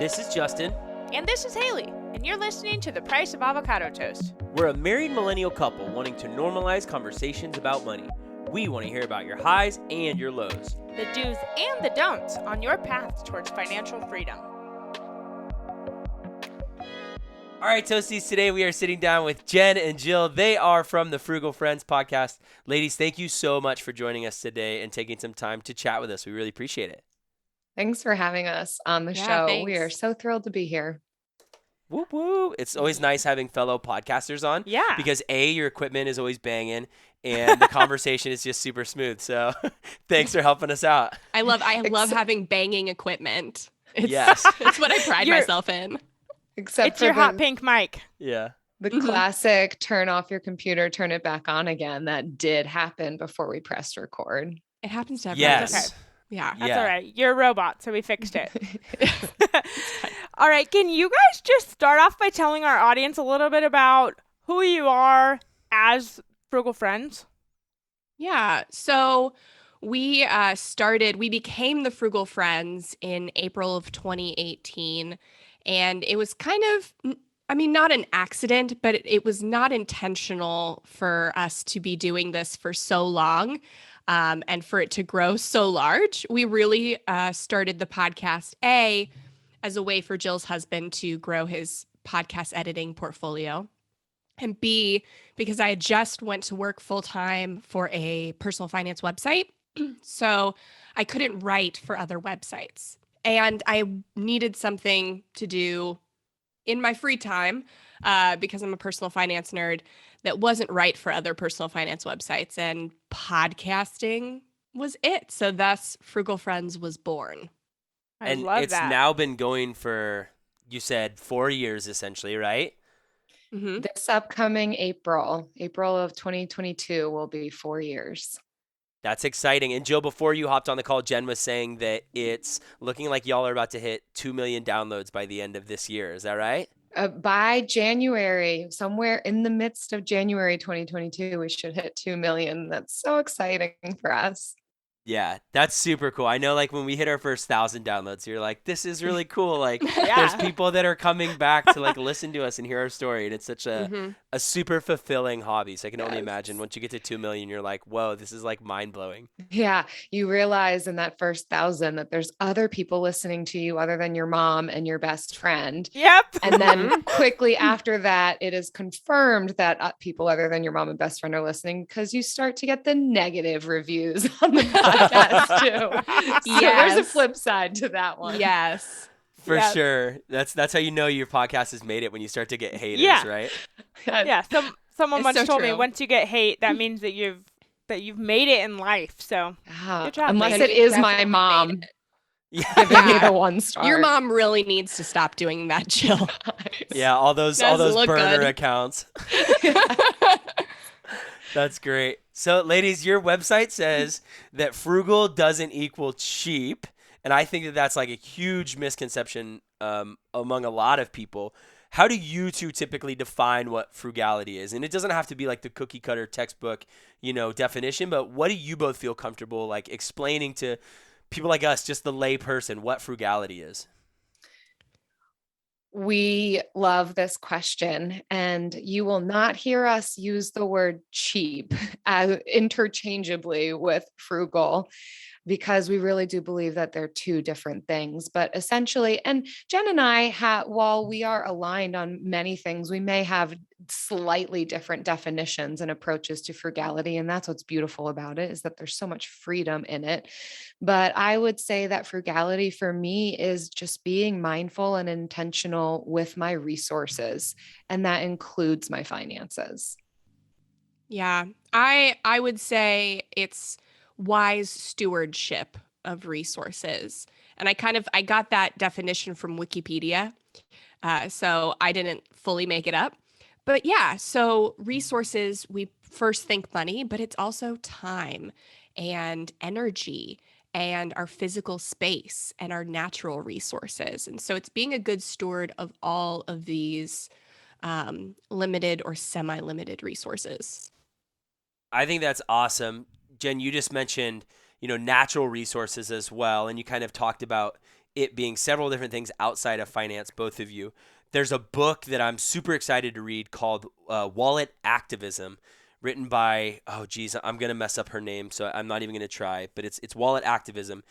This is Justin. And this is Haley, and you're listening to The Price of Avocado Toast. We're a married millennial couple wanting to normalize conversations about money. We want to hear about your highs and your lows. The do's and the don'ts on your path towards financial freedom. All right, Toasties, today we are sitting down with Jen and Jill. They are from the Frugal Friends Podcast. Ladies, thank you so much for joining us today and taking some time to chat with us. We really appreciate it. Thanks for having us on the show. Thanks. We are so thrilled to be here. Whoop, whoop. It's always nice having fellow podcasters on. Yeah. Because A, your equipment is always banging, and the conversation is just super smooth. So thanks for helping us out. I love having banging equipment. Yes. It's what I pride myself in. Except It's for your hot pink mic. Yeah. the classic turn off your computer, turn it back on again. That did happen before we pressed record. It happens to everyone. Yes. Okay. Yeah. That's Yeah. all right. You're a robot, so we fixed it. All right. Can you guys just start off by telling our audience a little bit about who you are as Frugal Friends? Yeah. So we became the Frugal Friends in April of 2018. And it was kind of, not an accident, but it was not intentional for us to be doing this for so long. And for it to grow so large. We really started the podcast, A, as a way for Jill's husband to grow his podcast editing portfolio, and B, because I had just went to work full-time for a personal finance website. So I couldn't write for other websites. And I needed something to do in my free time because I'm a personal finance nerd that wasn't right for other personal finance websites, and podcasting was it. So thus Frugal Friends was born. I And love it's that. now been going for, you said, 4 years essentially, right? Mm-hmm. This upcoming April of 2022 will be 4 years. That's exciting. And Jill, before you hopped on the call, Jen was saying that it's looking like y'all are about to hit 2 million downloads by the end of this year. Is that right? By January, somewhere in the midst of January 2022, we should hit 2 million. That's so exciting for us. Yeah, that's super cool. I know, like, when we hit our first 1,000 downloads, you're like, this is really cool. Like, Yeah. there's people that are coming back to, like, listen to us and hear our story. And it's such a super fulfilling hobby. So I can only Yes. imagine once you get to 2 million, you're like, whoa, this is, like, mind-blowing. Yeah, you realize in that first 1,000 that there's other people listening to you other than your mom and your best friend. Yep. And then quickly after that, it is confirmed that people other than your mom and best friend are listening because you start to get the negative reviews on the podcast too. So there's a Yes. flip side to that one. Yes. For Yeah. sure. That's how you know your podcast has made it, when you start to get haters, Yeah. right? Yeah. Someone It's once so told me, true. once you get hate, that means that you've made it in life. So good job, Unless lady. it is my Definitely mom made it. Yeah. giving me Yeah. the 1 star. Your mom really needs to stop doing that, Jill. Yeah, all those Doesn't look burner good. accounts. That's great. So, ladies, your website says that frugal doesn't equal cheap, and I think that that's like a huge misconception among a lot of people. How do you two typically define what frugality is? And it doesn't have to be like the cookie cutter textbook, definition, but what do you both feel comfortable like explaining to people like us, just the lay person, what frugality is? We love this question, and you will not hear us use the word cheap interchangeably with frugal, because we really do believe that they're two different things. But essentially, and Jen and I while we are aligned on many things, we may have slightly different definitions and approaches to frugality. And that's what's beautiful about it, is that there's so much freedom in it. But I would say that frugality for me is just being mindful and intentional with my resources. And that includes my finances. Yeah. I would say it's wise stewardship of resources. And I got that definition from Wikipedia. So I didn't fully make it up. But yeah, so resources, we first think money, but it's also time and energy and our physical space and our natural resources. And so it's being a good steward of all of these limited or semi-limited resources. I think that's awesome. Jen, you just mentioned, natural resources as well. And you kind of talked about it being several different things outside of finance, both of you. There's a book that I'm super excited to read called Wallet Activism, written by, oh geez, I'm gonna mess up her name, so I'm not even gonna try. But it's Wallet Activism,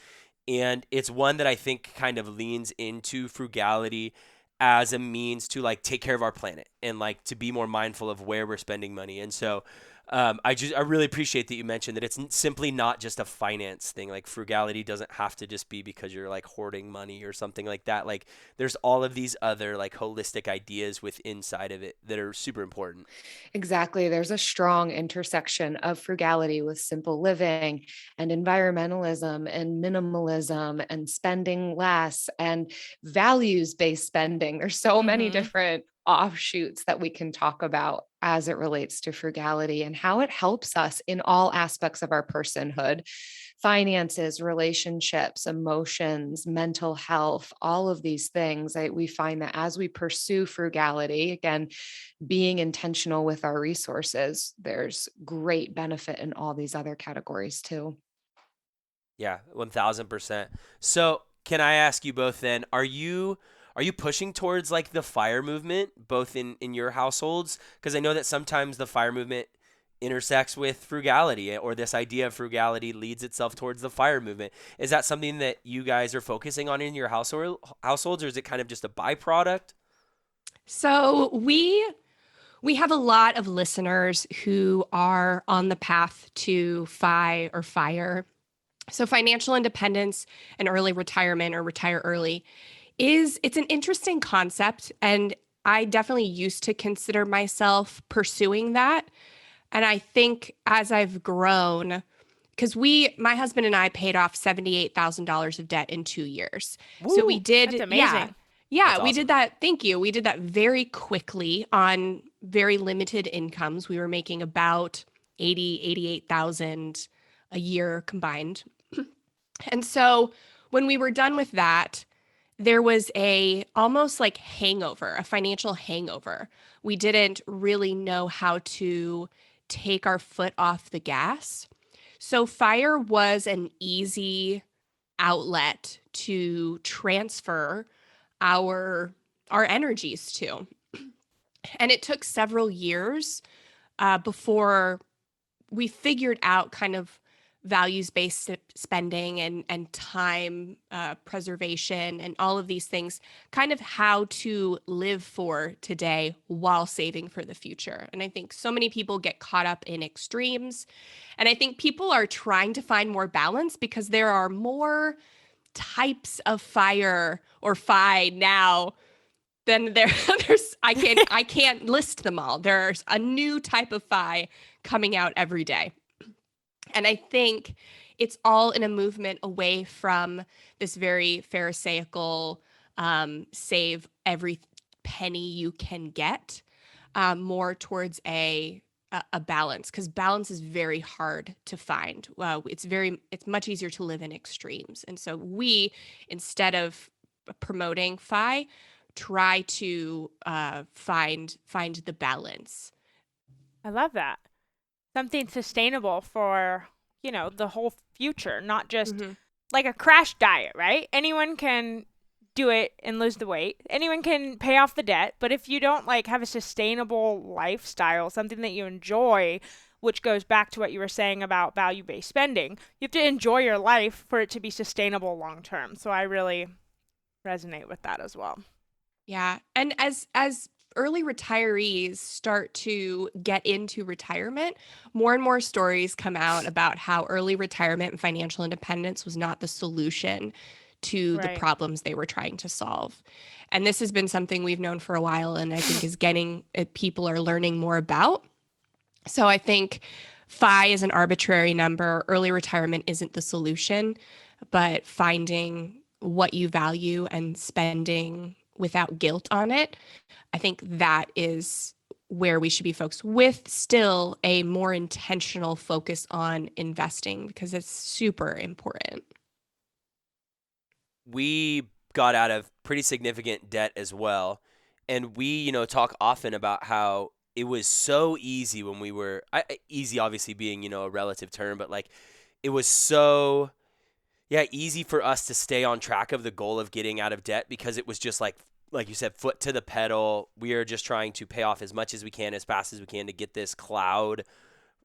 and it's one that I think kind of leans into frugality as a means to like take care of our planet and like to be more mindful of where we're spending money. And so I really appreciate that you mentioned that it's simply not just a finance thing. Like frugality doesn't have to just be because you're like hoarding money or something like that. Like there's all of these other like holistic ideas with inside of it that are super important. Exactly. There's a strong intersection of frugality with simple living and environmentalism and minimalism and spending less and values-based spending. There's so many different offshoots that we can talk about as it relates to frugality and how it helps us in all aspects of our personhood, finances, relationships, emotions, mental health, all of these things. We find that as we pursue frugality, again, being intentional with our resources, there's great benefit in all these other categories too. Yeah, 1000%. So can I ask you both then, are you pushing towards like the FIRE movement both in your households? Because I know that sometimes the FIRE movement intersects with frugality, or this idea of frugality leads itself towards the FIRE movement. Is that something that you guys are focusing on in your households, or is it kind of just a byproduct? So we have a lot of listeners who are on the path to FI or FIRE. So financial independence and early retirement, or retire early, it's an interesting concept, and I definitely used to consider myself pursuing that. And I think as I've grown, because my husband and I paid off $78,000 of debt in 2 years. Woo, So we did, that's amazing. yeah, That's we awesome. did that. Thank you. We did that very quickly on very limited incomes. We were making about 88,000 a year combined. And so when we were done with that, there was a almost like hangover, a financial hangover. We didn't really know how to take our foot off the gas. So FIRE was an easy outlet to transfer our energies to. And it took several years before we figured out kind of values-based spending and time preservation and all of these things, kind of how to live for today while saving for the future. And I think so many people get caught up in extremes. And I think people are trying to find more balance because there are more types of FIRE or FI now than there's I can't list them all. There's a new type of FI coming out every day. And I think it's all in a movement away from this very pharisaical save every penny you can get, more towards a balance, because balance is very hard to find. It's much easier to live in extremes. And so we, instead of promoting FI, try to find the balance. I love that. Something sustainable for, the whole future, not just like a crash diet, right? Anyone can do it and lose the weight. Anyone can pay off the debt. But if you don't like have a sustainable lifestyle, something that you enjoy, which goes back to what you were saying about value-based spending, you have to enjoy your life for it to be sustainable long term. So I really resonate with that as well. Yeah. And as early retirees start to get into retirement, more and more stories come out about how early retirement and financial independence was not the solution to the problems they were trying to solve. And this has been something we've known for a while, and I think is getting people are learning more about. So I think FI is an arbitrary number. Early retirement isn't the solution, but finding what you value and spending without guilt on it, I think that is where we should be focused, with still a more intentional focus on investing, because it's super important. We got out of pretty significant debt as well. And we, talk often about how it was so easy when we were, easy obviously being, a relative term, but like it was so, yeah, easy for us to stay on track of the goal of getting out of debt because it was just like you said, foot to the pedal. We are just trying to pay off as much as we can, as fast as we can to get this cloud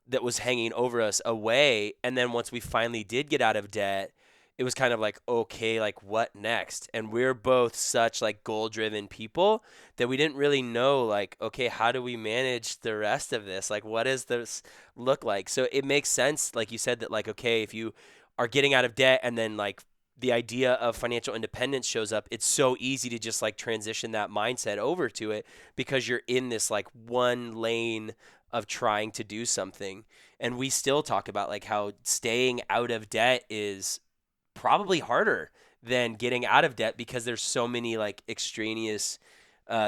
that was hanging over us away. And then once we finally did get out of debt, it was kind of like, okay, like what next? And we're both such like goal driven people that we didn't really know like, okay, how do we manage the rest of this? Like, what does this look like? So it makes sense, like you said, that like, okay, if you are getting out of debt and then like the idea of financial independence shows up, it's so easy to just like transition that mindset over to it because you're in this like one lane of trying to do something. And we still talk about like how staying out of debt is probably harder than getting out of debt because there's so many like extraneous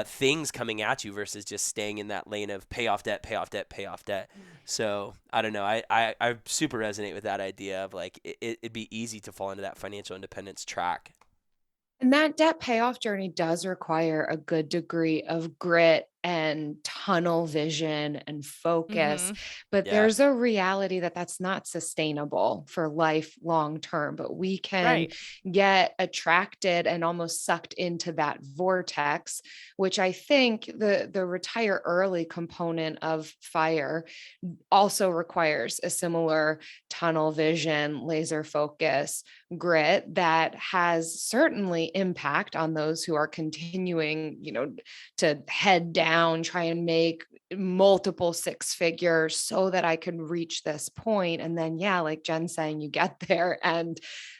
things coming at you versus just staying in that lane of pay off debt, pay off debt, pay off debt. So I don't know. I super resonate with that idea of like it'd be easy to fall into that financial independence track. And that debt payoff journey does require a good degree of grit and tunnel vision and focus. But Yeah. there's a reality that that's not sustainable for life long term. But we can get attracted and almost sucked into that vortex, which I think the retire early component of FIRE also requires a similar tunnel vision, laser focus, grit that has certainly impact on those who are continuing, to head down, try and make multiple six figures so that I can reach this point. And then, yeah, like Jen's saying, you get there and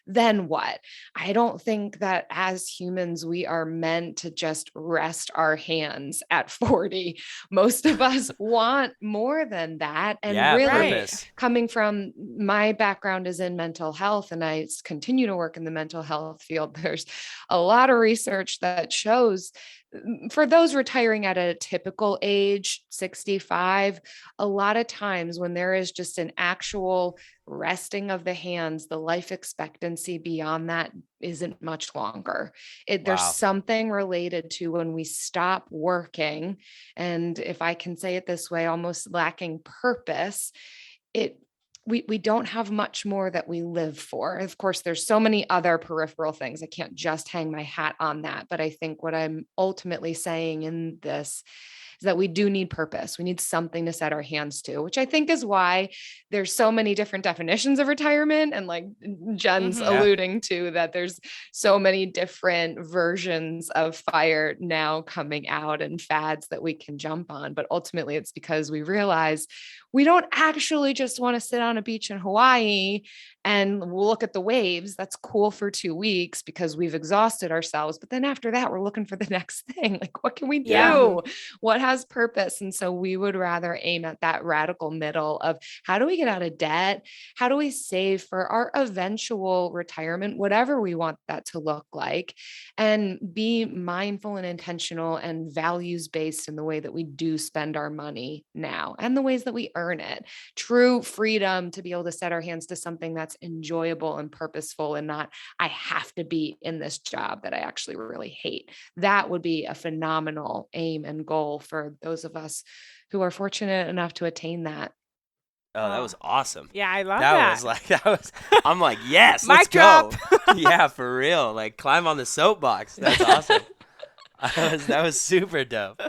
then what? I don't think that as humans, we are meant to just rest our hands at 40. Most of us want more than that. And really purpose. Coming from my background is in mental health, and I continue to work in the mental health field. There's a lot of research that shows for those retiring at a typical age, 65, a lot of times when there is just an actual resting of the hands, the life expectancy beyond that isn't much longer. There's something related to when we stop working, and if I can say it this way, almost lacking purpose, we don't have much more that we live for. Of course, there's so many other peripheral things. I can't just hang my hat on that. But I think what I'm ultimately saying in this is that we do need purpose. We need something to set our hands to, which I think is why there's so many different definitions of retirement. And like Jen's alluding to, that there's so many different versions of FIRE now coming out and fads that we can jump on. But ultimately, it's because we realize we don't actually just want to sit on a beach in Hawaii and look at the waves. That's cool for 2 weeks because we've exhausted ourselves. But then after that, we're looking for the next thing. Like, what can we do? Yeah. What has purpose? And so we would rather aim at that radical middle of how do we get out of debt? How do we save for our eventual retirement, whatever we want that to look like, and be mindful and intentional and values-based in the way that we do spend our money now and the ways that we earn it. True freedom to be able to set our hands to something that's enjoyable and purposeful and not, I have to be in this job that I actually really hate. That would be a phenomenal aim and goal for those of us who are fortunate enough to attain that. Oh, that was awesome. Yeah, I love that. I'm like, yes, let's go. Yeah, for real. Like, climb on the soapbox. That's awesome. That was super dope.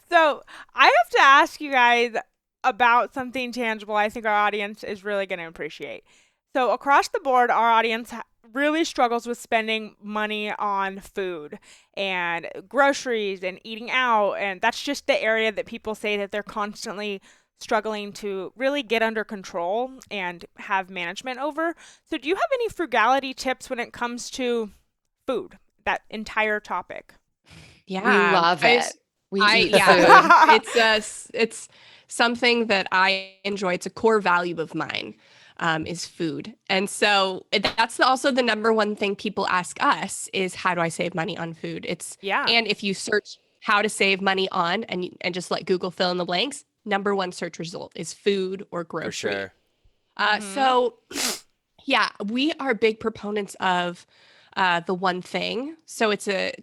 So I have to ask you guys about something tangible I think our audience is really going to appreciate. So across the board, our audience really struggles with spending money on food and groceries and eating out. And that's just the area that people say that they're constantly struggling to really get under control and have management over. So do you have any frugality tips when it comes to food, that entire topic? Yeah, we love it. It's something that I enjoy. It's a core value of mine, is food. And so that's also the number one thing people ask us is, how do I save money on food? And if you search how to save money on and just let Google fill in the blanks, number one search result is food or grocery. For sure. So yeah, we are big proponents of the one thing. So it's a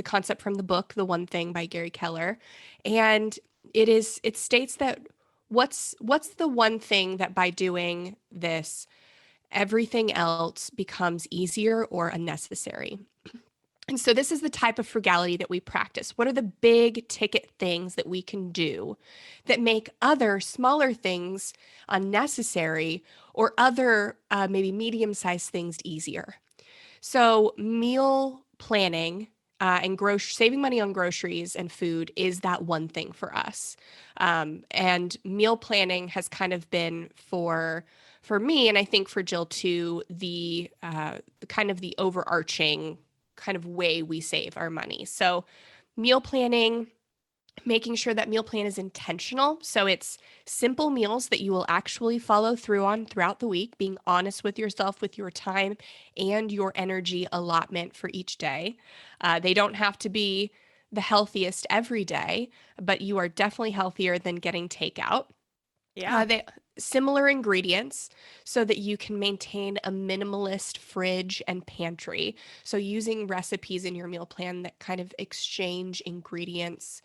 concept from the book, The One Thing by Gary Keller. And it states that what's the one thing that by doing this, everything else becomes easier or unnecessary. And so this is the type of frugality that we practice. What are the big ticket things that we can do that make other smaller things unnecessary, or other maybe medium-sized things easier? So meal planning and saving money on groceries and food is that one thing for us. And meal planning has kind of been for me, and I think for Jill too, the kind of the overarching kind of way we save our money. So meal planning, making sure that meal plan is intentional. So it's simple meals that you will actually follow through on throughout the week, being honest with yourself, with your time and your energy allotment for each day. They don't have to be the healthiest every day, but you are definitely healthier than getting takeout. Yeah. Similar ingredients so that you can maintain a minimalist fridge and pantry. So using recipes in your meal plan that kind of exchange ingredients,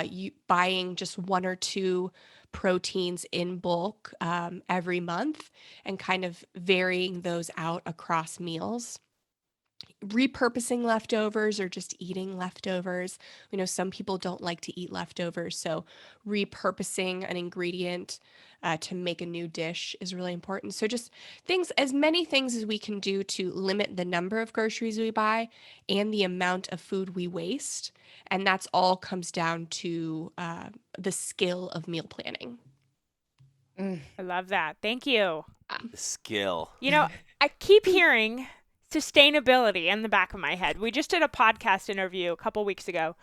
you buying just 1 or 2 proteins in bulk every month, and kind of varying those out across meals. Repurposing leftovers or just eating leftovers. We know some people don't like to eat leftovers, so repurposing an ingredient to make a new dish is really important. So just as many things as we can do to limit the number of groceries we buy and the amount of food we waste. And that's all comes down to the skill of meal planning. I love that. Thank you. The skill. You know, I keep hearing sustainability in the back of my head. We just did a podcast interview a couple weeks ago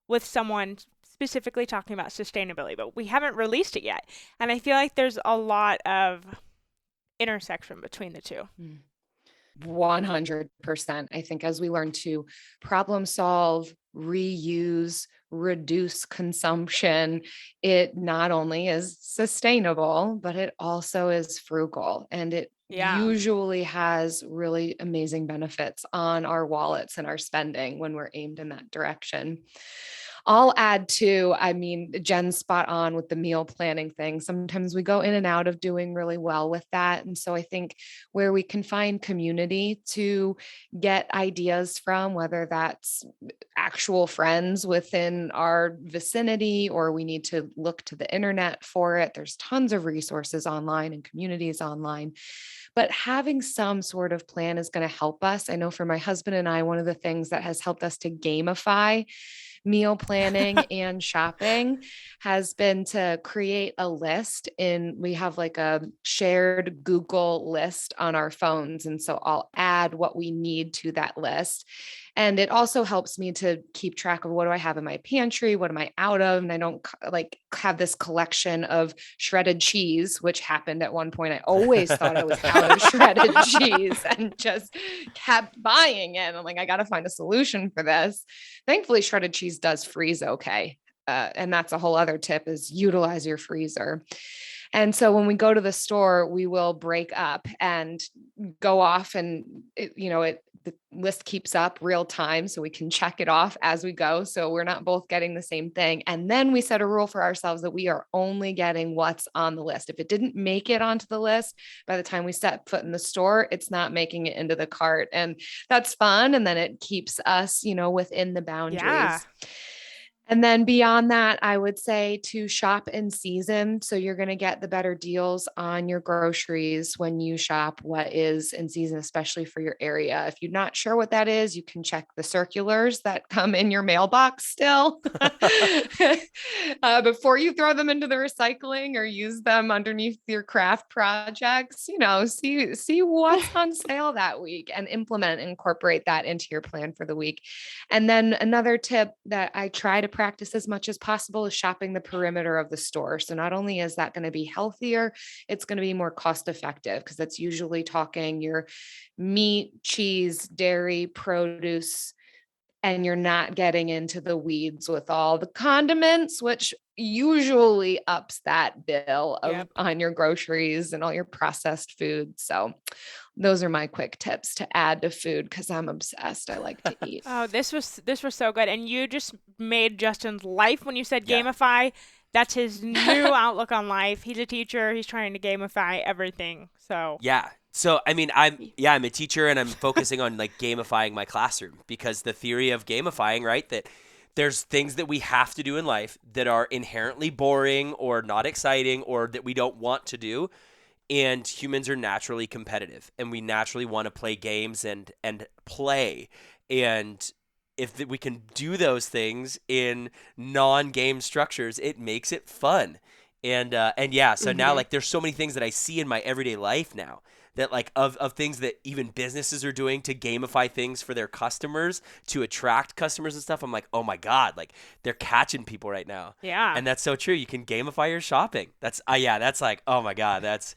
with someone specifically talking about sustainability, but we haven't released it yet. And I feel like there's a lot of intersection between the two. 100%. I think as we learn to problem solve, reuse, reduce consumption, it not only is sustainable, but it also is frugal. And it usually has really amazing benefits on our wallets and our spending when we're aimed in that direction. I'll add to, Jen's spot on with the meal planning thing. Sometimes we go in and out of doing really well with that. And so I think where we can find community to get ideas from, whether that's actual friends within our vicinity, or we need to look to the internet for it. There's tons of resources online and communities online. But having some sort of plan is going to help us. I know for my husband and I, one of the things that has helped us to gamify meal planning and shopping has been to create a list. We have like a shared Google list on our phones. And so I'll add what we need to that list. And it also helps me to keep track of what do I have in my pantry? What am I out of? And I don't have this collection of shredded cheese, which happened at one point. I always thought I was out of shredded cheese and just kept buying it. I'm like, I got to find a solution for this. Thankfully, shredded cheese does freeze okay. And that's a whole other tip, is utilize your freezer. And so when we go to the store, we will break up and go off, and the list keeps up real time, so we can check it off as we go. So we're not both getting the same thing. And then we set a rule for ourselves that we are only getting what's on the list. If it didn't make it onto the list, by the time we set foot in the store, it's not making it into the cart. And that's fun. And then it keeps us, within the boundaries. Yeah. And then beyond that, I would say to shop in season. So you're going to get the better deals on your groceries when you shop what is in season, especially for your area. If you're not sure what that is, you can check the circulars that come in your mailbox still before you throw them into the recycling or use them underneath your craft projects. See what's on sale that week and incorporate that into your plan for the week. And then another tip that I try to practice as much as possible is shopping the perimeter of the store. So not only is that going to be healthier, it's going to be more cost effective, because that's usually talking your meat, cheese, dairy, produce, and you're not getting into the weeds with all the condiments, which usually ups that bill on your groceries and all your processed food. So those are my quick tips to add to food, because I'm obsessed. I like to eat. Oh, this was so good. And you just made Justin's life when you said gamify. That's his new outlook on life. He's a teacher. He's trying to gamify everything. So yeah, So, I mean, I'm a teacher, and I'm focusing on like gamifying my classroom, because the theory of gamifying, right, that there's things that we have to do in life that are inherently boring or not exciting or that we don't want to do. And humans are naturally competitive, and we naturally want to play games and play. And if we can do those things in non-game structures, it makes it fun. And yeah, so now like there's so many things that I see in my everyday life now that like of things that even businesses are doing to gamify things for their customers, to attract customers and stuff. I'm like, oh my God, like they're catching people right now. Yeah. And that's so true. You can gamify your shopping. That's that's like, oh my God, that's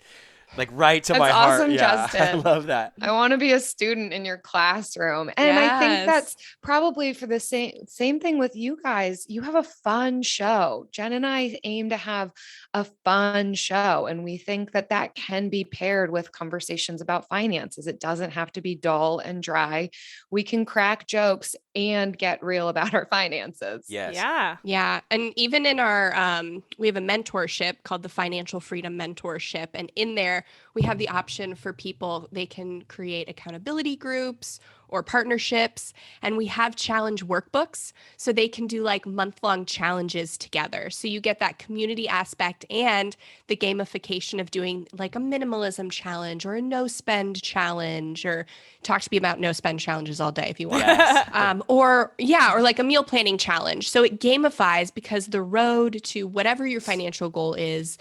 like right to my heart. Awesome, Yeah, Justin. I love that. I want to be a student in your classroom. And I think that's probably for the same thing with you guys. You have a fun show. Jen and I aim to have a fun show, and we think that that can be paired with conversations about finances. It doesn't have to be dull and dry. We can crack jokes and get real about our finances. Yes. Yeah. Yeah. And even in our, we have a mentorship called the Financial Freedom Mentorship. And in there, we have the option for people, they can create accountability groups or partnerships. And we have challenge workbooks, so they can do like month-long challenges together. So you get that community aspect and the gamification of doing like a minimalism challenge or a no spend challenge, or talk to me about no spend challenges all day if you want. Yes. Or like a meal planning challenge. So it gamifies, because the road to whatever your financial goal is,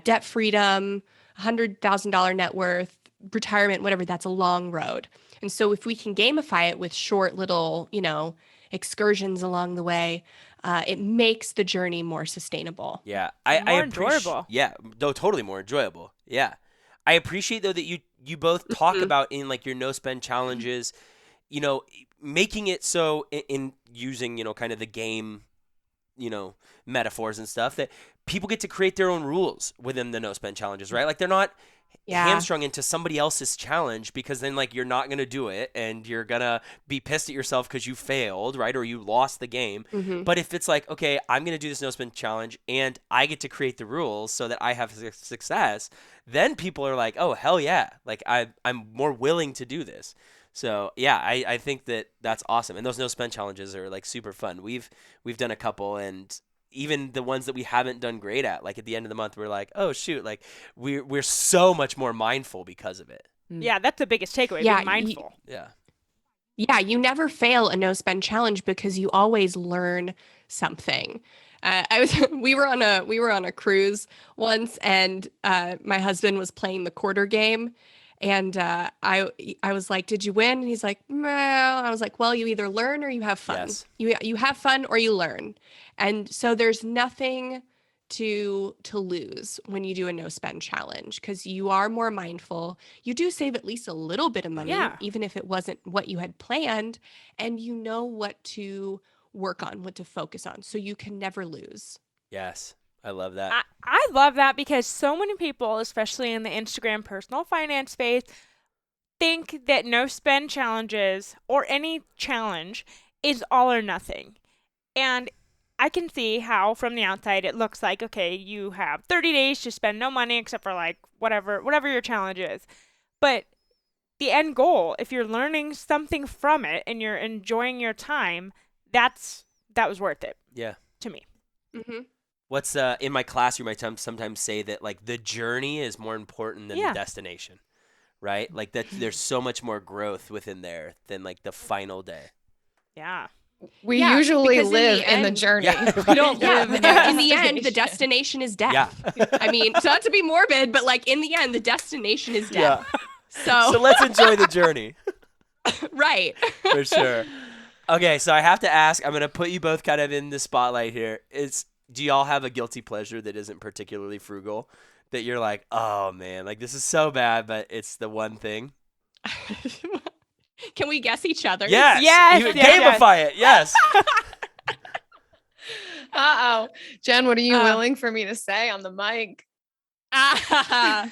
debt freedom, $100,000 net worth, retirement, whatever, that's a long road. And so if we can gamify it with short little, excursions along the way, it makes the journey more sustainable. Yeah. More enjoyable. Yeah. No, totally more enjoyable. Yeah. I appreciate though that you both talk about in like your no spend challenges, making it so in using, kind of the game, metaphors and stuff, that people get to create their own rules within the no spend challenges, right? Like they're not hamstrung into somebody else's challenge, because then like you're not going to do it and you're going to be pissed at yourself because you failed, right? Or you lost the game. But if it's like, okay, I'm going to do this no spend challenge and I get to create the rules so that I have success, then people are like, oh, hell yeah. Like I'm more willing to do this. So yeah, I think that's awesome. And those no spend challenges are like super fun. We've done a couple, and even the ones that we haven't done great at, like at the end of the month, we're like, oh shoot, like we're so much more mindful because of it. Yeah, that's the biggest takeaway. Yeah, being mindful. Yeah, you never fail a no spend challenge because you always learn something. We were on a cruise once, and my husband was playing the quarter game, and I was like, "Did you win?" And he's like, "Well," I was like, "Well, you either learn or you have fun. Yes. You have fun or you learn." And so there's nothing to lose when you do a no spend challenge, because you are more mindful. You do save at least a little bit of money, even if it wasn't what you had planned, and you know what to work on, what to focus on, so you can never lose. Yes. I love that. I love that, because so many people, especially in the Instagram personal finance space, think that no spend challenges or any challenge is all or nothing. And I can see how from the outside it looks like, okay, you have 30 days to spend no money except for like whatever your challenge is. But the end goal, if you're learning something from it and you're enjoying your time, that was worth it. Yeah. To me. Mm-hmm. What's in my classroom, I sometimes say that like the journey is more important than the destination, right? Like that there's so much more growth within there than like the final day. Yeah. We usually live in the end, journey. Yeah, We don't live in the in the end, the destination is death. Yeah. I mean, it's not to be morbid, but like in the end, the destination is death. So let's enjoy the journey. Right. For sure. Okay, so I have to ask, I'm going to put you both kind of in the spotlight here. Do y'all have a guilty pleasure that isn't particularly frugal, that you're like, oh man, like this is so bad, but it's the one thing? Can we guess each other? Yes. Yes. Gamify it. Yes. Uh-oh. Jen, what are you willing for me to say on the mic? I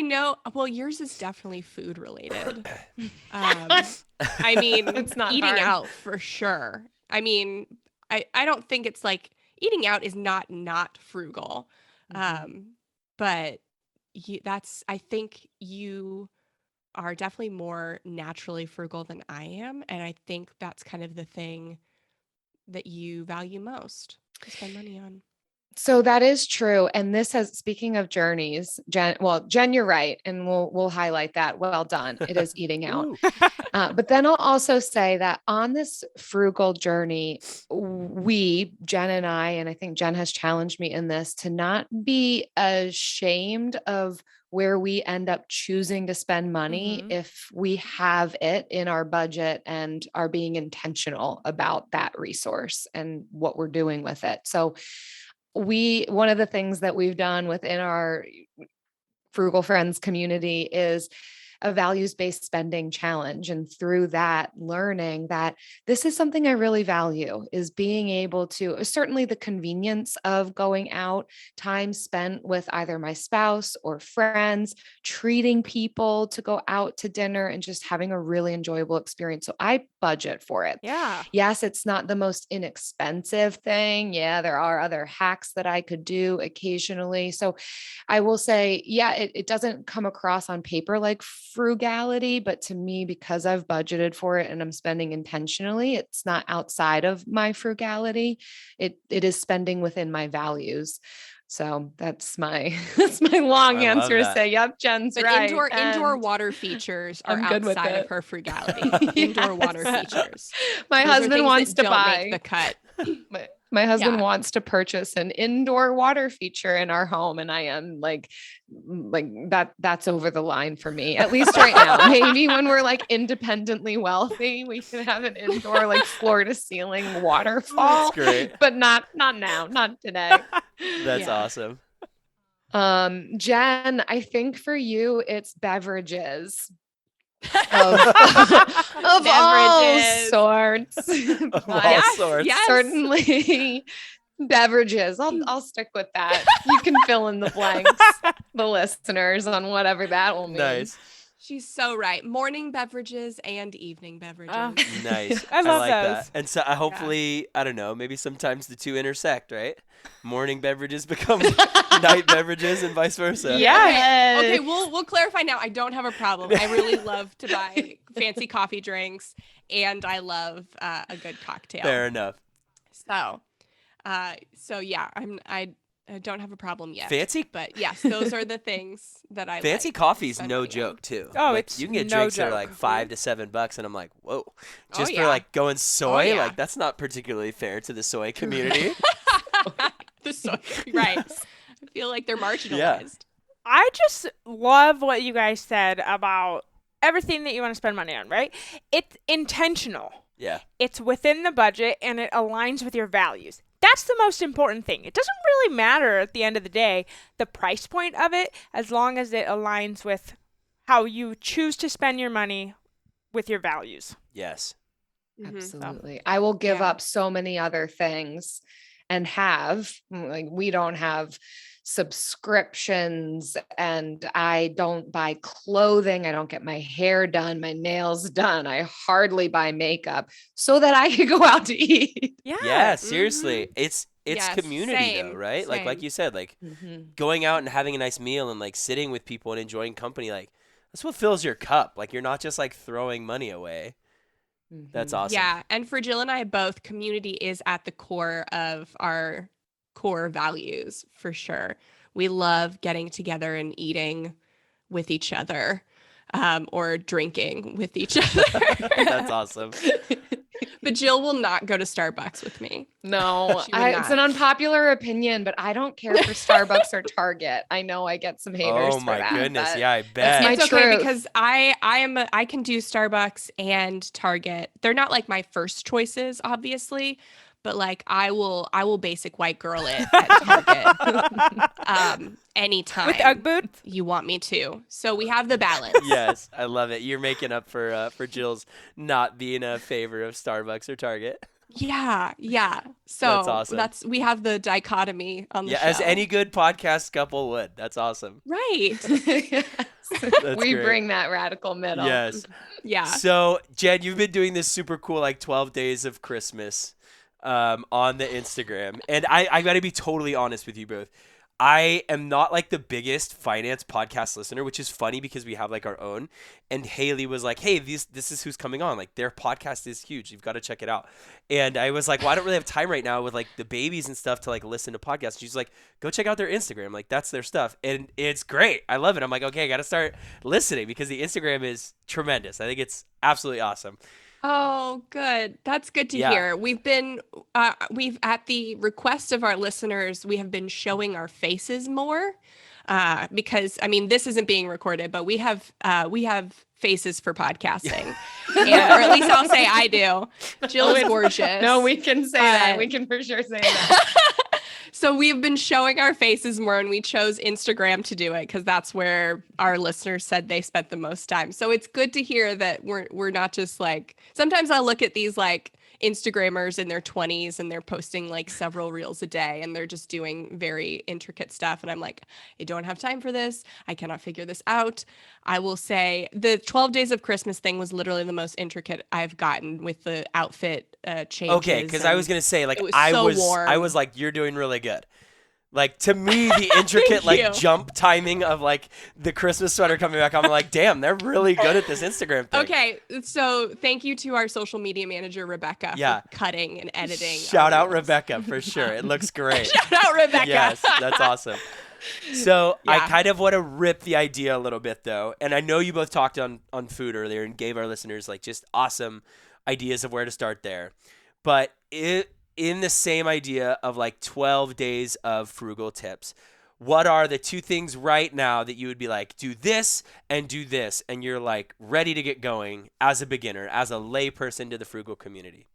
know. Well, yours is definitely food related. I mean, It's not eating hard. out for sure. I mean, I don't think it's like eating out is not frugal. But I think you are definitely more naturally frugal than I am. And I think that's kind of the thing that you value most to spend money on. So that is true. And this has, speaking of journeys, Jen, you're right. And we'll highlight that. Well done. It is eating out. But then I'll also say that on this frugal journey, Jen and I think Jen has challenged me in this, to not be ashamed of where we end up choosing to spend money if we have it in our budget and are being intentional about that resource and what we're doing with it. So one of the things that we've done within our Frugal Friends community is a values-based spending challenge. And through that, learning that this is something I really value, is being able to, certainly the convenience of going out, time spent with either my spouse or friends, treating people to go out to dinner and just having a really enjoyable experience. So I budget for it. Yeah. Yes, it's not the most inexpensive thing. Yeah, there are other hacks that I could do occasionally. So I will say, yeah, it doesn't come across on paper like frugality, but to me, because I've budgeted for it and I'm spending intentionally, it's not outside of my frugality. It is spending within my values. So that's my long answer to say, yep, Jen's but right. Indoor water features are outside of her frugality. Indoor water features. My husband wants to buy the cut. My husband wants to purchase an indoor water feature in our home. And I am like that's over the line for me, at least right now. Maybe when we're like independently wealthy, we can have an indoor, like floor to ceiling waterfall. That's great. But not now, not today. That's awesome. Jen, I think for you, it's beverages. Of all sorts. Of all sorts. Yes. Certainly beverages. I'll stick with that. You can fill in the blanks, the listeners, on whatever that will mean. Nice. She's so right. Morning beverages and evening beverages. Nice. I love like those. that. And so hopefully, I don't know, maybe sometimes the two intersect, right? Morning beverages become night beverages and vice versa. Yeah. Okay, we'll clarify now. I don't have a problem. I really love to buy fancy coffee drinks, and I love a good cocktail. Fair enough. So yeah, I don't have a problem yet. Fancy? But yes, those are the things that I Fancy like. coffee's no joke too. Oh, like, it's you can get no drinks that are joke. like $5 to $7, and I'm like, whoa, just for yeah. like going soy, yeah. like that's not particularly fair to the soy community. The soy, right? I feel like they're marginalized. Yeah. I just love what you guys said about everything that you want to spend money on, right? It's intentional. Yeah. It's within the budget and it aligns with your values. That's the most important thing. It doesn't really matter at the end of the day, the price point of it, as long as it aligns with how you choose to spend your money with your values. Yes. Absolutely. I will give up so many other things and we don't have subscriptions, and I don't buy clothing. I don't get my hair done, my nails done. I hardly buy makeup so that I could go out to eat. Yeah, seriously. It's Yes, community though, same, right? Like same. you said, like going out and having a nice meal and like sitting with people and enjoying company, like that's what fills your cup. Like you're not just like throwing money away. That's awesome. Yeah, and for Jill and I both, community is at the core of our core values for sure. We love getting together and eating with each other, or drinking with each other. That's awesome. But Jill will not go to Starbucks with me. No, She would it's an unpopular opinion, but I don't care for Starbucks or Target. I know I get some haters. Oh my for that, goodness. but Yeah, I bet. my It's okay truth. because I can do Starbucks and Target. They're not like my first choices, obviously, but like I will basic white girl it at Target anytime With Ugg boots? you want me to. So we have the balance. Yes, I love it. You're making up for Jill's not being a favor of Starbucks or Target. Yeah. So That's awesome. we have the dichotomy on the show. As any good podcast couple would. That's awesome. Right. Yes. That's we great. bring that radical middle. Yes. Yeah. So, Jen, you've been doing this super cool like 12 days of Christmas on the Instagram. And I got to be totally honest with you both. I am not like the biggest finance podcast listener, which is funny because we have like our own. And Haley was like, "Hey, this is who's coming on. Like their podcast is huge. You've got to check it out." And I was like, "Well, I don't really have time right now with like the babies and stuff to like listen to podcasts." She's like, "Go check out their Instagram. Like that's their stuff, and it's great. I love it." I'm like, "Okay, I got to start listening because the Instagram is tremendous. I think it's absolutely awesome." Oh, good. That's good to Yeah. hear. We've at the request of our listeners, we have been showing our faces more, because I mean, this isn't being recorded, but we have faces for podcasting, or at least I'll say I do. Jill is gorgeous. No, we can say that. We can for sure say that. So we've been showing our faces more, and we chose Instagram to do it because that's where our listeners said they spent the most time. So it's good to hear that we're not just like, sometimes I'll look at these like Instagrammers in their 20s and they're posting like several reels a day and they're just doing very intricate stuff. And I'm like, I don't have time for this. I cannot figure this out. I will say the 12 days of Christmas thing was literally the most intricate I've gotten with the outfit changes. Okay, because I was gonna say like was I so was warm. like, you're doing really good. Like to me, the intricate like you. jump timing of like the Christmas sweater coming back, I'm like, damn, they're really good at this Instagram thing. Okay, so thank you to our social media manager, Rebecca, Yeah. for cutting and editing. Shout our out reels. Rebecca for sure. It looks great. Shout out, Rebecca. Yes, that's awesome. So I Yeah. kind of want to rip the idea a little bit though, and I know you both talked on food earlier and gave our listeners like just awesome ideas of where to start there, but in the same idea of like 12 days of frugal tips, what are the two things right now that you would be like, do this, and you're like ready to get going as a beginner, as a lay person to the frugal community?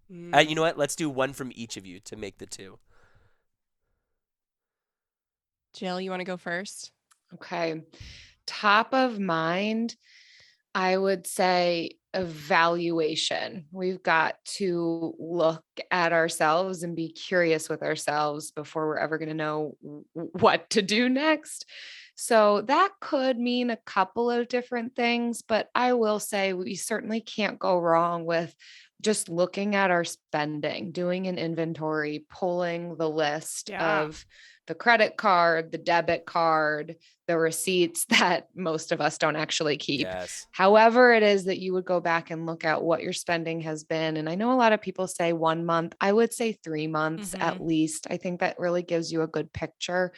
You know what? Let's do one from each of you to make the two. Jill, you want to go first? Okay. Top of mind, I would say evaluation. We've got to look at ourselves and be curious with ourselves before we're ever going to know what to do next. So that could mean a couple of different things, but I will say we certainly can't go wrong with just looking at our spending, doing an inventory, pulling the list of the credit card, the debit card, the receipts that most of us don't actually keep. Yes. However it is that you would go back and look at what your spending has been. And I know a lot of people say 1 month. I would say 3 months at least. I think that really gives you a good picture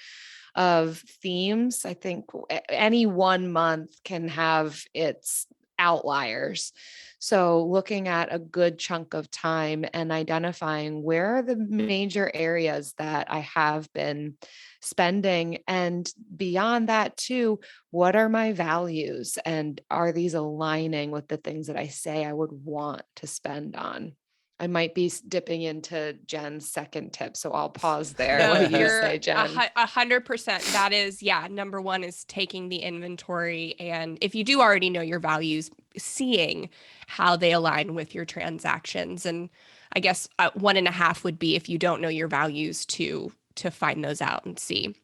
of themes. I think any 1 month can have its outliers. So looking at a good chunk of time and identifying where are the major areas that I have been spending, and beyond that too, what are my values and are these aligning with the things that I say I would want to spend on? I might be dipping into Jen's second tip, so I'll pause there. No, What do you you're say, Jen? 100%. That is, number one is taking the inventory. And if you do already know your values, seeing how they align with your transactions. And I guess 1.5 would be if you don't know your values to find those out and see.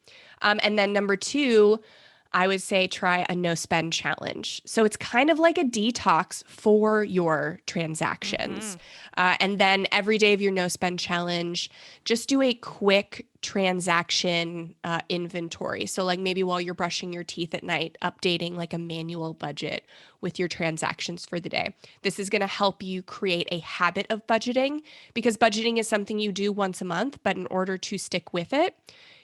And then number two, I would say try a no spend challenge. So it's kind of like a detox for your transactions. And then every day of your no spend challenge, just do a quick transaction inventory. So like maybe while you're brushing your teeth at night, updating like a manual budget with your transactions for the day. This is going to help you create a habit of budgeting, because budgeting is something you do once a month, but in order to stick with it,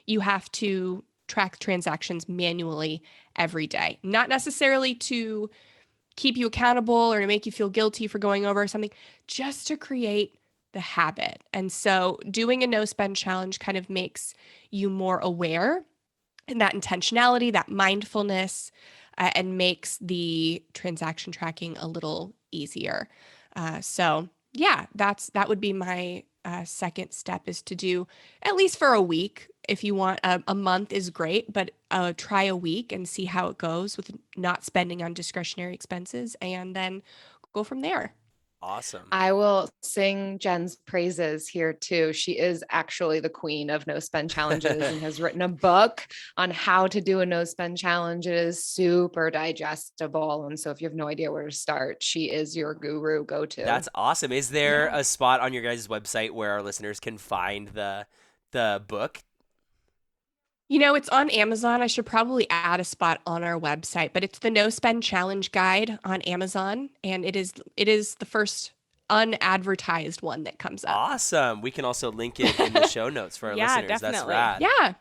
you have to track transactions manually every day, not necessarily to keep you accountable or to make you feel guilty for going over something, just to create the habit. And so doing a no spend challenge kind of makes you more aware, and that intentionality, that mindfulness, and makes the transaction tracking a little easier. So yeah, that would be my second step, is to do at least for a week. If you want a month is great, but try a week and see how it goes with not spending on discretionary expenses, and then go from there. Awesome. I will sing Jen's praises here too. She is actually the queen of no spend challenges and has written a book on how to do a no spend challenge. It is super digestible. And so if you have no idea where to start, she is your guru go-to. That's awesome. Is there a spot on your guys' website where our listeners can find the book? It's on Amazon. I should probably add a spot on our website, but it's the No Spend Challenge Guide on Amazon, and it is the first unadvertised one that comes up. Awesome. We can also link it in the show notes for our listeners. Definitely. That's rad.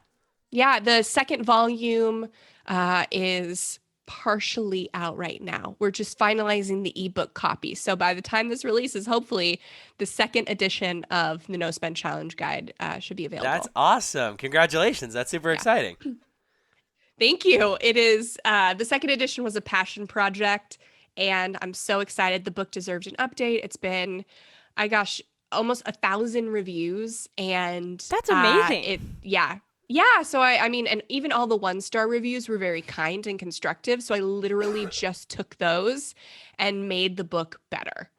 Yeah. The second volume is partially out right now. We're just finalizing the ebook copy. So by the time this releases, hopefully the second edition of the No Spend Challenge Guide should be available. That's awesome. Congratulations. That's super exciting. Thank you. It is the second edition was a passion project, and I'm so excited. The book deserves an update. It's been, almost 1,000 reviews, and that's amazing. Yeah. So I mean, and even all the 1-star reviews were very kind and constructive. So I literally just took those and made the book better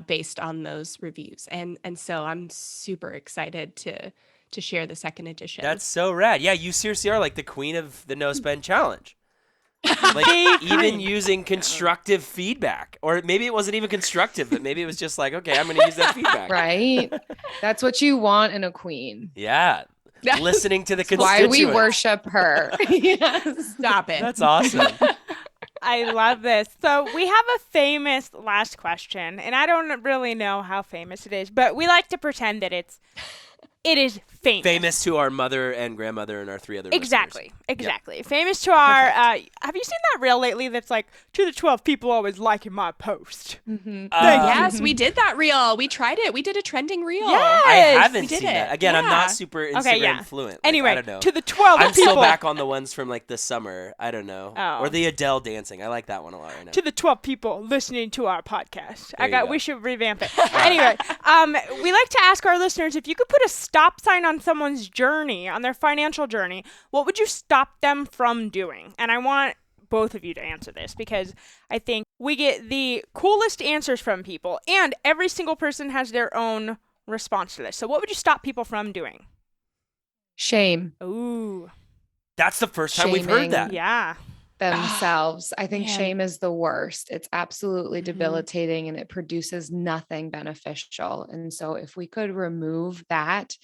based on those reviews. And so I'm super excited to share the second edition. That's so rad. Yeah, you seriously are like the queen of the No Spend Challenge. Like even using constructive feedback, or maybe it wasn't even constructive, but maybe it was just like, okay, I'm going to use that feedback. Right. That's what you want in a queen. Yeah. Listening to the Why constituents. we worship her. Yes. Stop it. That's awesome. I love this. So we have a famous last question, and I don't really know how famous it is, but we like to pretend that it is famous. Famous to our mother and grandmother and our 3 other Exactly. listeners. Exactly. Yep. Famous to our, have you seen that reel lately that's like, to the 12 people always liking my post? Mm-hmm. Yes, we did that reel. We tried it. We did a trending reel. Yes. I haven't we did seen it. that. Again, I'm Yeah. not super Instagram fluent. Like, Anyway, I don't know. to the 12 I'm people. still back on the ones from like the summer. I don't know. Oh. Or the Adele dancing. I like that one a lot right now. To the 12 people listening to our podcast. There you go. We should revamp it. Anyway, we like to ask our listeners, if you could put a stop sign on someone's journey, on their financial journey, what would you stop them from doing? And I want both of you to answer this, because I think we get the coolest answers from people, and every single person has their own response to this. So what would you stop people from doing? Shame Ooh. That's the first time we've heard that. Yeah. themselves. I think man. shame is the worst. It's absolutely Mhm. debilitating and it produces nothing beneficial. And so if we could remove that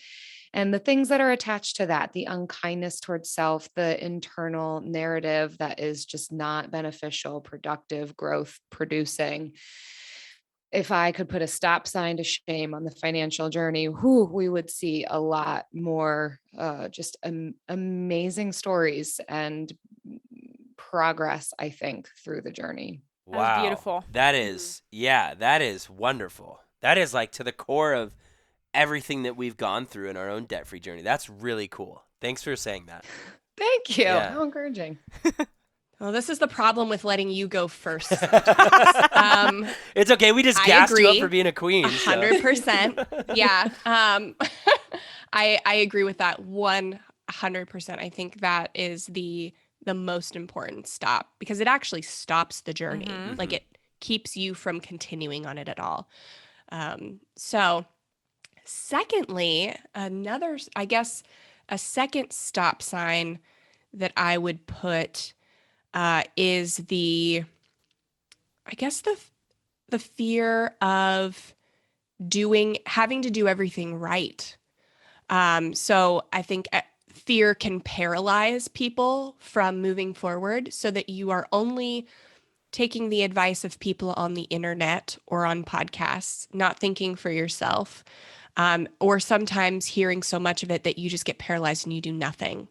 and the things that are attached to that, the unkindness towards self, the internal narrative that is just not beneficial, productive, growth producing. If I could put a stop sign to shame on the financial journey, we would see a lot more just amazing stories and progress, I think, through the journey. That was beautiful. That is, that is wonderful. That is like to the core of everything that we've gone through in our own debt-free journey. That's really cool. Thanks for saying that. Thank you. Yeah. How encouraging. Well, this is the problem with letting you go first. It's okay. We just I gassed you up agree. for being a queen. 100%. Yeah. I agree with that 100%. I think that is the most important stop because it actually stops the journey. Mhm. Like it keeps you from continuing on it at all. So secondly, a second stop sign that I would put is the fear of having to do everything right. So I think fear can paralyze people from moving forward so that you are only taking the advice of people on the internet or on podcasts, not thinking for yourself, or sometimes hearing so much of it that you just get paralyzed and you do nothing.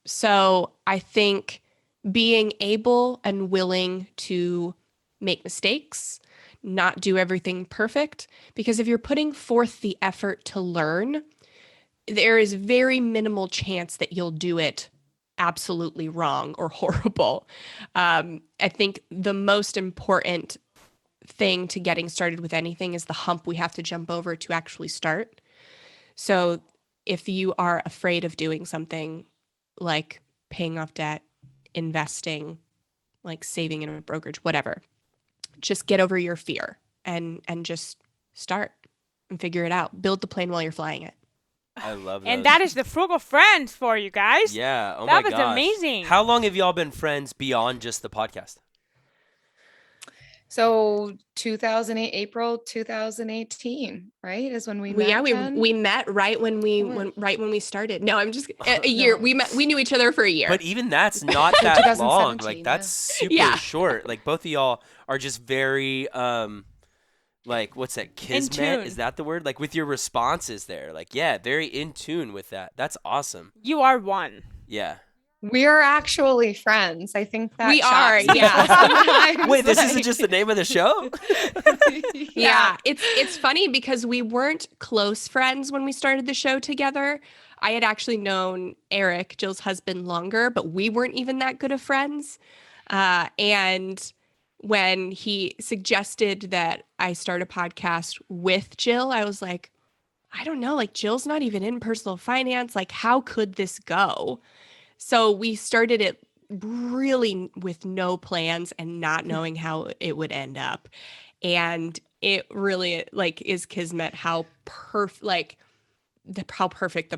So I think being able and willing to make mistakes, not do everything perfect, because if you're putting forth the effort to learn, there is very minimal chance that you'll do it absolutely wrong or horrible. I think the most important thing to getting started with anything is the hump we have to jump over to actually start. So if you are afraid of doing something like paying off debt, investing, like saving in a brokerage, whatever, just get over your fear and just start and figure it out. Build the plane while you're flying it. I love that. And that is the Frugal Friends for you guys. Yeah. Oh That my was gosh. amazing. How long have y'all been friends beyond just the podcast? So 2008, April 2018, right? Is when we met. We met right when we started. No, I'm just a year. No. We knew each other for a year. But even that's not that long. 2017, Like that's super Yeah. short. Like both of y'all are just very like what's that? Kismet? tune. Is that the word? Like with your responses there. Like yeah, very in tune with that. That's awesome. You are one. Yeah. We are actually friends. I think that We are, shocks yeah. people sometimes. Wait, this isn't just the name of the show? Yeah, it's funny because we weren't close friends when we started the show together. I had actually known Eric, Jill's husband, longer, but we weren't even that good of friends. And when he suggested that I start a podcast with Jill, I was like, I don't know, like Jill's not even in personal finance. Like, how could this go? So we started it really with no plans and not knowing how it would end up. And it really like is kismet how perfect the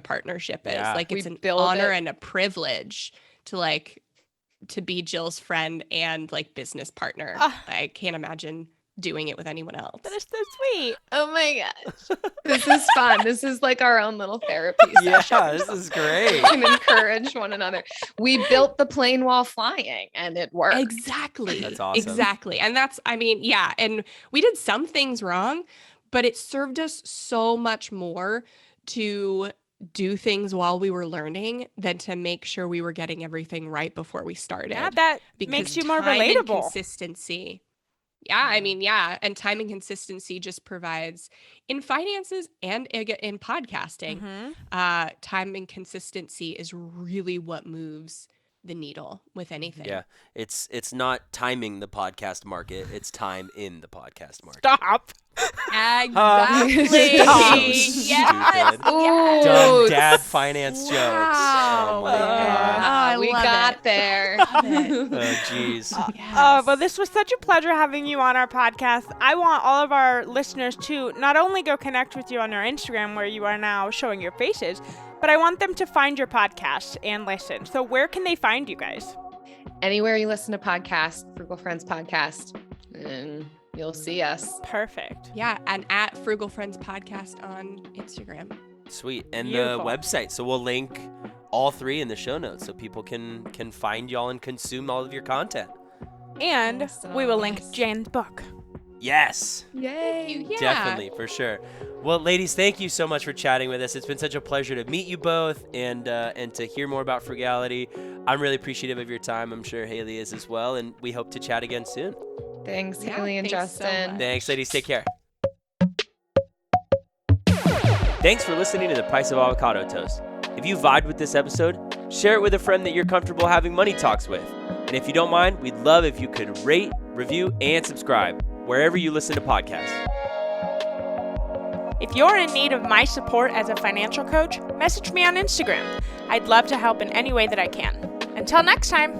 partnership is. Yeah. Like it's We an build honor it. and a privilege to be Jill's friend and like business partner. I can't imagine doing it with anyone else. That is so sweet. Oh my gosh. This is fun. This is like our own little therapy Yeah, session. this is great. We can encourage one another. We built the plane while flying and it worked. Exactly. That's awesome. Exactly. And and we did some things wrong, but it served us so much more to do things while we were learning than to make sure we were getting everything right before we started. Yeah, that Because makes you more time and relatable. consistency. Yeah, and time and consistency just provides in finances and in podcasting. Mhm. Time and consistency is really what moves the needle with anything. Yeah. It's not timing the podcast market, it's time in the podcast market. Stop. Exactly. Stop. Yes. Stupid. Ooh, Dumb dad finance jokes. Wow. Oh my god. I we love got it. there. Oh jeez. Well, this was such a pleasure having you on our podcast. I want all of our listeners to not only go connect with you on our Instagram, where you are now showing your faces, but I want them to find your podcast and listen. So where can they find you guys? Anywhere you listen to podcasts, Frugal Friends Podcast, and you'll see us. Perfect. Yeah, and at Frugal Friends Podcast on Instagram. Sweet. And Beautiful. the website. So we'll link all three in the show notes so people can find y'all and consume all of your content. And we will link Yes. Jan's book. Yes. Yay. Yeah. Definitely, for sure. Well, ladies, thank you so much for chatting with us. It's been such a pleasure to meet you both and to hear more about Frugality. I'm really appreciative of your time. I'm sure Haley is as well, and we hope to chat again soon. Thanks, Yeah, Haley and thanks so Justin. much. Thanks, ladies. Take care. Thanks for listening to The Price of Avocado Toast. If you vibed with this episode, share it with a friend that you're comfortable having money talks with. And if you don't mind, we'd love if you could rate, review, and subscribe wherever you listen to podcasts. If you're in need of my support as a financial coach, message me on Instagram. I'd love to help in any way that I can. Until next time.